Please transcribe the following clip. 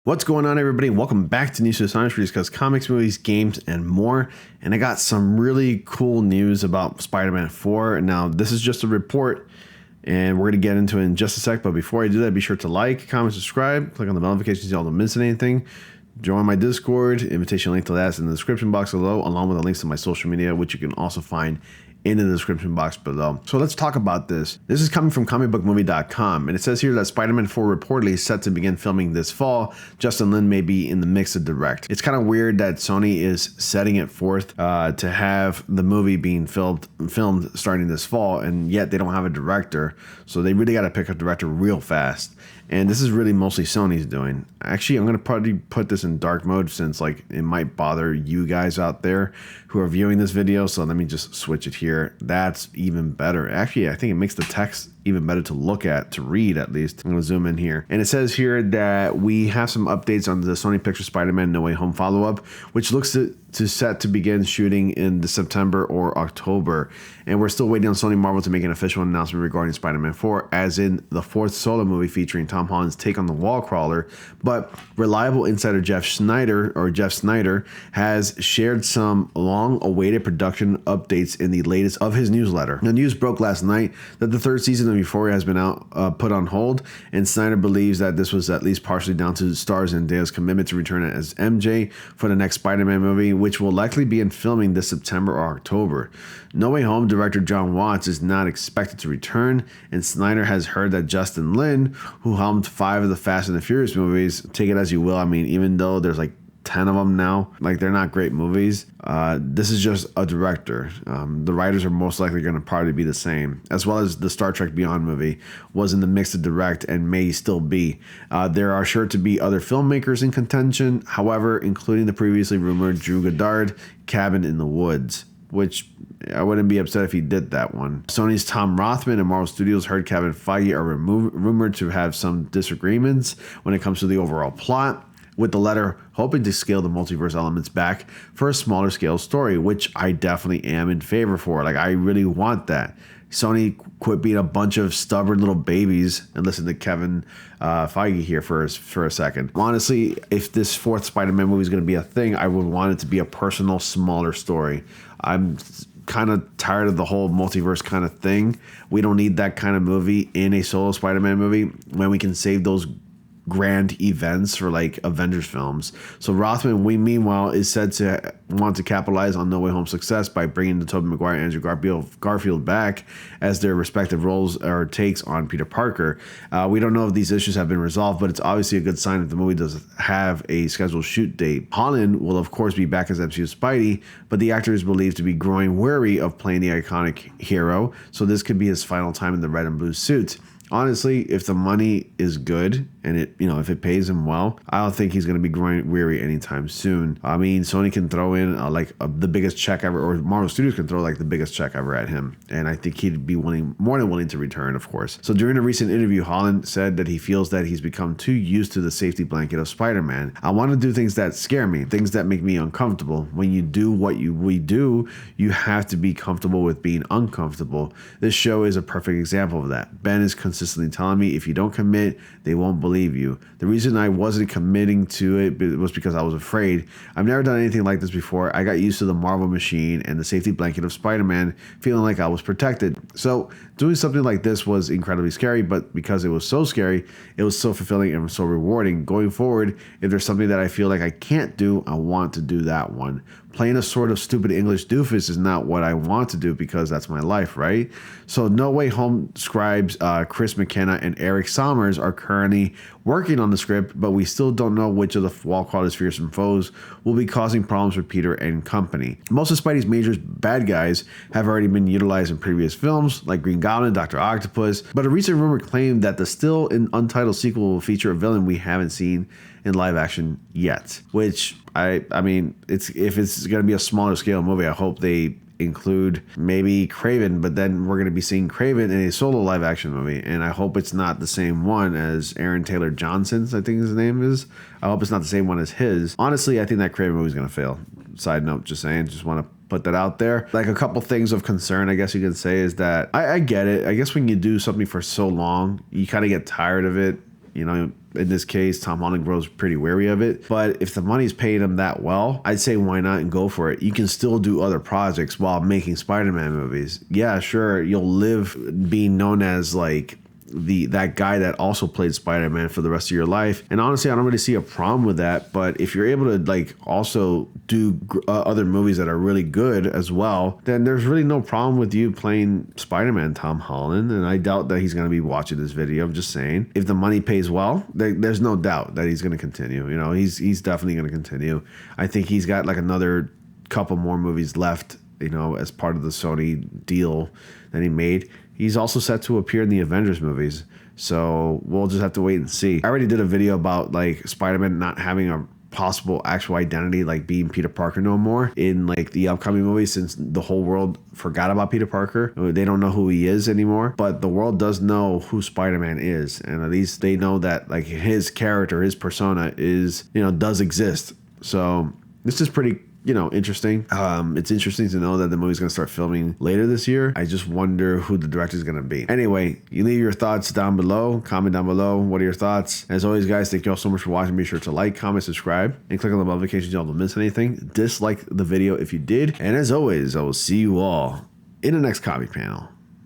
What's going on, everybody? Welcome back to News to Science, where we discuss comics, movies, games, and more. And I got some really cool news about Spider-Man 4. Now, this is just a report, and we're going to get into it in just a sec. But before I do that, be sure to like, comment, subscribe, click on the notifications so you don't miss anything. Join my Discord. Invitation link to that is in the description box below, along with the links to my social media, which you can also find in the description box below. So let's talk about this. This is coming from comicbookmovie.com, and it says here that Spider-Man 4 reportedly is set to begin filming this fall. Justin Lin may be in the mix to direct. It's kind of weird that Sony is setting it forth to have the movie being filmed starting this fall, and yet they don't have a director. So they really got to pick a director real fast. And this is really mostly Sony's doing. Actually, I'm going to probably put this in dark mode since it might bother you guys out there who are viewing this video. So let me just switch it here. That's even better. Actually, I think it makes the text even better to look at, to read at least. I'm going to zoom in here. And it says here that we have some updates on the Sony Pictures Spider-Man No Way Home follow-up, which looks to set to begin shooting in the September or October. And we're still waiting on Sony Marvel to make an official announcement regarding Spider-Man 4, as in the fourth solo movie featuring Tom Holland's take on the wall crawler. But reliable insider Jeff Snyder has shared some long-awaited production updates in the latest of his newsletter. The news broke last night that the third season of Euphoria has been put on hold, and Snyder believes that this was at least partially down to stars Zendaya's commitment to return as MJ for the next Spider-Man movie, which will likely be in filming this September or October. No Way Home director John Watts is not expected to return, and Snyder has heard that Justin Lin, who helmed 5 of the Fast and the Furious movies, take it as you will. I mean, even though there's 10 of them now, they're not great movies. This is just a director. The writers are most likely going to probably be the same, as well as the Star Trek Beyond movie was in the mix to direct and may still be. There are sure to be other filmmakers in contention, however, including the previously rumored Drew Goddard Cabin in the Woods, which I wouldn't be upset if he did that one. Sony's Tom Rothman and Marvel Studios heard Kevin Feige are rumored to have some disagreements when it comes to the overall plot, with the letter hoping to scale the multiverse elements back for a smaller scale story, which I definitely am in favor for. I really want that. Sony quit being a bunch of stubborn little babies and listen to Kevin Feige here for a second. Honestly, if this fourth Spider-Man movie is going to be a thing, I would want it to be a personal, smaller story. I'm kind of tired of the whole multiverse kind of thing. We don't need that kind of movie in a solo Spider-Man movie when we can save those grand events for Avengers films. So Rothman, meanwhile, is said to want to capitalize on No Way Home's success by bringing the Tobey Maguire and Andrew Garfield back as their respective roles or takes on Peter Parker. We don't know if these issues have been resolved, but it's obviously a good sign that the movie does have a scheduled shoot date. Holland will of course be back as MCU Spidey, but the actor is believed to be growing wary of playing the iconic hero, so this could be his final time in the red and blue suit. Honestly, if the money is good and if it pays him well, I don't think he's going to be growing weary anytime soon. I mean, Sony can throw in the biggest check ever, or Marvel Studios can throw the biggest check ever at him, and I think he'd be more than willing to return, of course. So during a recent interview, Holland said that he feels that he's become too used to the safety blanket of Spider-Man. I want to do things that scare me, things that make me uncomfortable. When you do what we do, you have to be comfortable with being uncomfortable. This show is a perfect example of that. Ben is consistently telling me if you don't commit, they won't believe you. The reason I wasn't committing to it was because I was afraid. I've never done anything like this before. I got used to the Marvel machine and the safety blanket of Spider-Man, feeling like I was protected. So doing something like this was incredibly scary, but because it was so scary, it was so fulfilling and so rewarding. Going forward, if there's something that I feel like I can't do, I want to do that one. Playing a sort of stupid English doofus is not what I want to do because that's my life, right? So No Way Home scribes Chris McKenna and Eric Sommers are currently working on the script, but we still don't know which of the wall crawler's fearsome foes will be causing problems for Peter and company. Most of Spidey's major bad guys have already been utilized in previous films, like Green Goblin, Dr. Octopus, but a recent rumor claimed that the still untitled sequel will feature a villain we haven't seen in live action yet, which I mean, if it's going to be a smaller scale movie, I hope they include maybe Kraven, but then we're going to be seeing Kraven in a solo live action movie, and I hope it's not the same one as Aaron Taylor Johnson's, I think his name is. I hope it's not the same one as his. Honestly, I think that Kraven movie is going to fail. Side note, just saying, just want to put that out there. A couple things of concern, I guess you could say, is that I get it. I guess when you do something for so long, you kind of get tired of it. You know, in this case, Tom Holland grows pretty wary of it. But if the money's paying him that well, I'd say why not and go for it. You can still do other projects while making Spider-Man movies. Yeah, sure, you'll live being known as like that guy that also played Spider-Man for the rest of your life. And honestly, I don't really see a problem with that. But if you're able to like also do other movies that are really good as well, then there's really no problem with you playing Spider-Man, Tom Holland. And I doubt that he's going to be watching this video. I'm just saying, if the money pays well, there's no doubt that he's going to continue. You know, he's definitely going to continue. I think he's got like another couple more movies left, you know, as part of the Sony deal that he made. He's also set to appear in the Avengers movies, so we'll just have to wait and see. I already did a video about like Spider-Man not having a possible actual identity, like being Peter Parker no more in like the upcoming movies, since the whole world forgot about Peter Parker. They don't know who he is anymore, but the world does know who Spider-Man is, and at least they know that like his character, his persona is, you know, does exist. So this is pretty, you know, interesting. It's interesting to know that the movie's going to start filming later this year. I just wonder who the director is going to be. Anyway, you leave your thoughts down below. Comment down below. What are your thoughts? As always, guys, thank you all so much for watching. Be sure to like, comment, subscribe, and click on the notifications so you don't miss anything. Dislike the video if you did. And as always, I will see you all in the next comic panel.